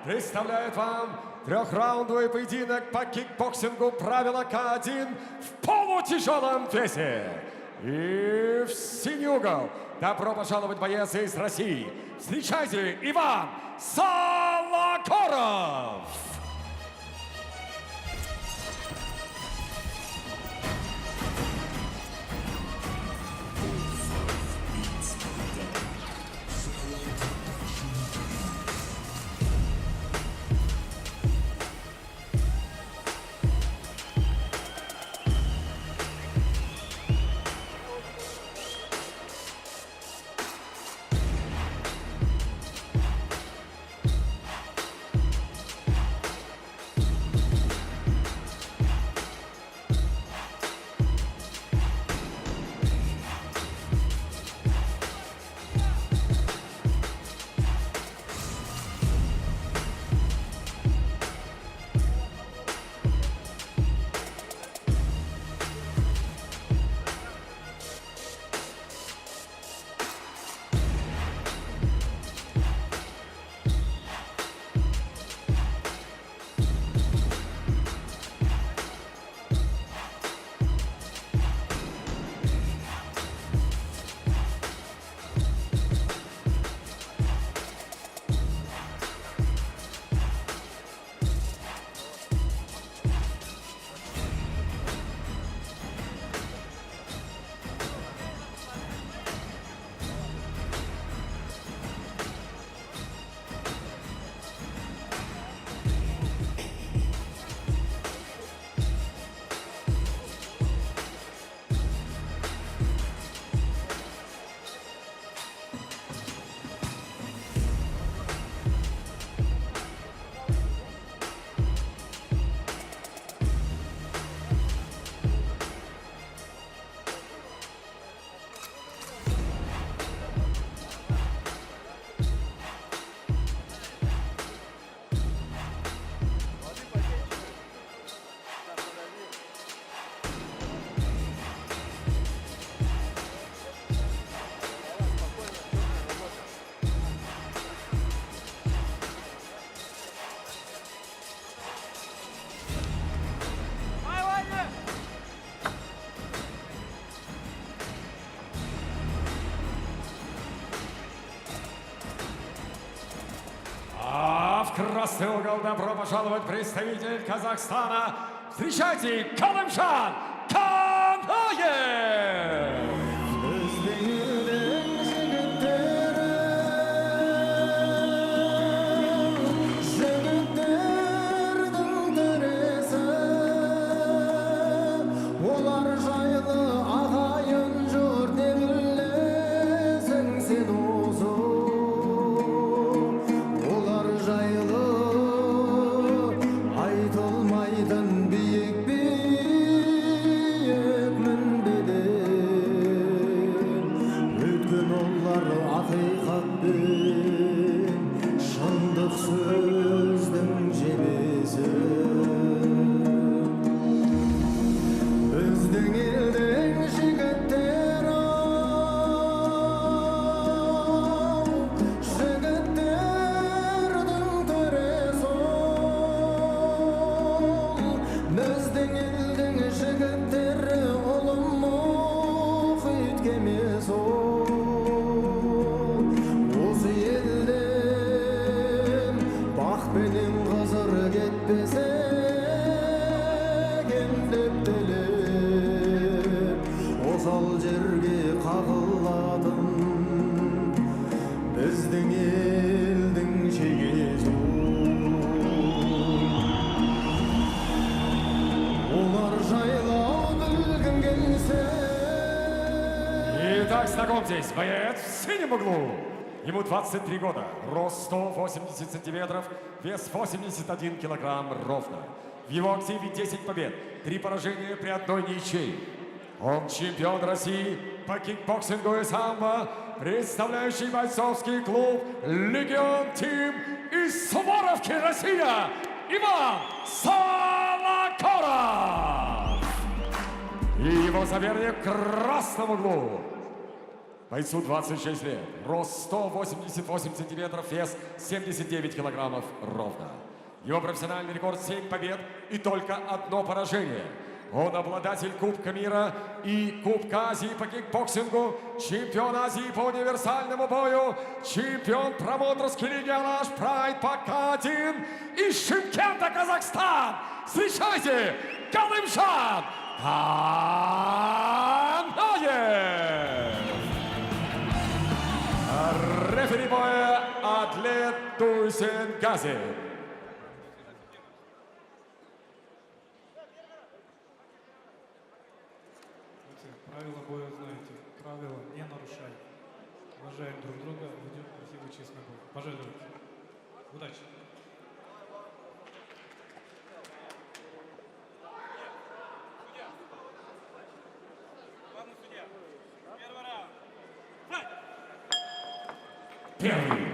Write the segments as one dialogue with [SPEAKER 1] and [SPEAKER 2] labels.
[SPEAKER 1] представляет вам трехраундовый поединок по кикбоксингу правила К1 в полутяжелом весе. И в синий угол добро пожаловать боец из России. Встречайте, Иван Солокоров! Красный угол, добро пожаловать, представитель Казахстана. Встречайте, Калымжан Канаев! Итак, знакомьтесь, боец в синем углу. Ему 23 года, рост 180 сантиметров, вес 81 килограмм ровно. В его активе 10 побед, 3 поражения при одной ничьей. Он чемпион России по кикбоксингу и самбо, представляющий бойцовский клуб «Легион Тим» из Суворовки, Россия, Иван Солокоров. И его соперник в красном углу. Бойцу 26 лет, рост 188 сантиметров, вес 79 килограммов ровно. Его профессиональный рекорд 7 побед и только одно поражение. Он обладатель Кубка мира и Кубка Азии по кикбоксингу, чемпион Азии по универсальному бою, чемпион промоутерской лиги «Алаш Прайд» по К1 из Шымкента, Казахстан. Встречайте, Галымжан Канаев! Рефери боя Адлет Дусенгази.
[SPEAKER 2] Правила боя знаете. Правила не нарушаем. Уважаем друг друга, ведем красивый честный бой. Пожалуйста. Удачи.
[SPEAKER 1] Первый раунд.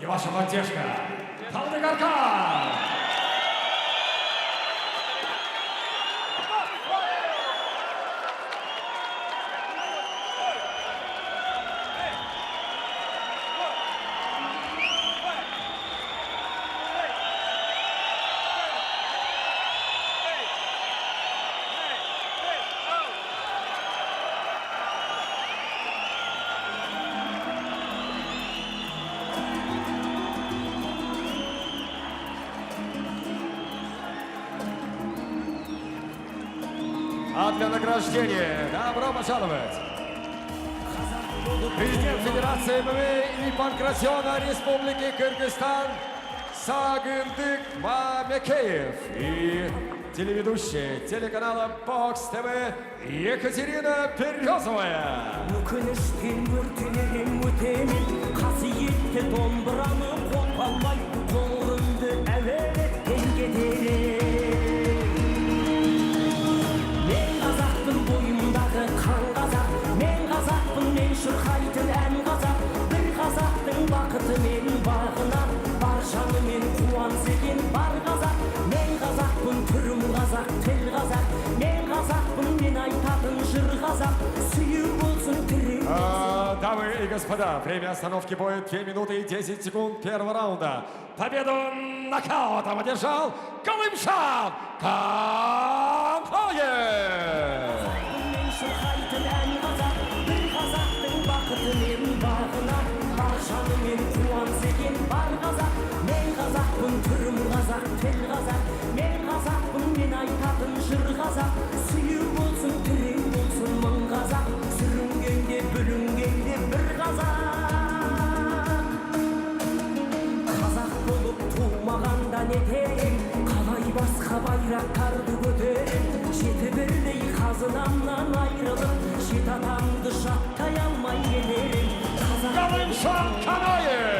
[SPEAKER 1] И ваша поддержка. Талдыгаркан! А для награждения добро пожаловать! Президент Федерации ММА и Панкратиона Республики Кыргызстан Сагындык Мамекеев и телеведущая телеканала Бокс ТВ Екатерина Березовая.
[SPEAKER 3] Шырқайтын ән қазақ, бір қазақтың бақыты мен
[SPEAKER 1] Дамы и господа, время остановки боя 2 минуты и 10 секунд первого раунда. Победу нокаутом одержал Колымшан Канхоев!
[SPEAKER 3] Қалай басқа байрақтарды көтерем, жеті бірдей қазынамнан айрылып, шет атамды жаттай алмай келерем.
[SPEAKER 1] Колымшан Канхоев!